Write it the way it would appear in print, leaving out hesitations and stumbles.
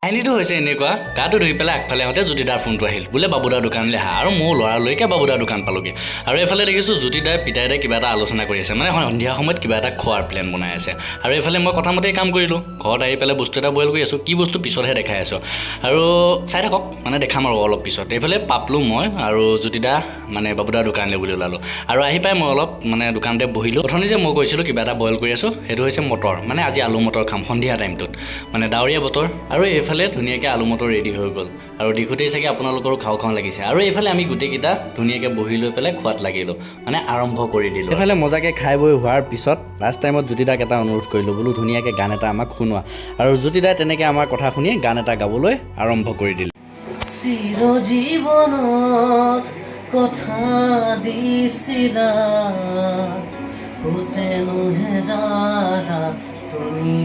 কাহিনীটো হৈছে এনেকুৱা, গাটো ধুই পেলাই আগফালে আহোঁতে জ্যোতিদাৰ ফোনটো আহিল, বোলে বাবুদাৰ দোকানলৈ আহা। আৰু মোৰ ল'ৰালৈকে বাবুদাৰ দোকান পালোগৈ। আৰু এইফালে দেখিছোঁ জ্যোতিদাই পিতাইদাই কিবা এটা আলোচনা কৰি আছে, মানে সন্ধিয়া সময়ত কিবা এটা খোৱাৰ প্লেন বনাই আছে। আৰু এইফালে মই কথামতেই কাম কৰিলোঁ, ঘৰত আহি পেলাই বস্তু এটা বইল কৰি আছোঁ। কি বস্তু পিছতহে দেখাই আছোঁ, আৰু চাই থাকক, মানে দেখাম আৰু অলপ পিছত। এইফালে পাপলো মই আৰু জ্যোতিদা মানে বাবুদাৰ দোকানলৈ বুলি ওলালোঁ। আৰু আহি পাই মই অলপ মানে দোকানতে বহিলোঁ। অথনি যে মই কৈছিলোঁ কিবা এটা বইল কৰি আছোঁ, সেইটো হৈছে মটৰ, মানে আজি আলু মটৰ খাম সন্ধিয়া টাইমটোত, মানে ডাৱৰীয়া বতৰ। আৰু এইফালে ধুনীয়াকৈ আলু মটৰ ৰেডি হৈ গ'ল, আৰু দেখোঁতেই চাগে আপোনালোকৰো খাওঁ খাওঁ লাগিছে। আৰু এইফালে আমি গোটেইকেইটা ধুনীয়াকৈ বহি লৈ পেলাই খোৱাত লাগিলোঁ, মানে আৰম্ভ কৰি দিলোঁ। এইফালে মজাকৈ খাই বৈ হোৱাৰ পিছত লাষ্ট টাইমত জ্যোতিদাক এটা অনুৰোধ কৰিলোঁ, বোলো ধুনীয়াকৈ গান এটা আমাক শুনোৱা। আৰু জ্যোতিদাই তেনেকৈ আমাৰ কথা শুনি গান এটা গাবলৈ আৰম্ভ কৰি দিলে। চিৰজীৱনৰ কথা দিছিলা, কোতেনো হেৰালা তুমি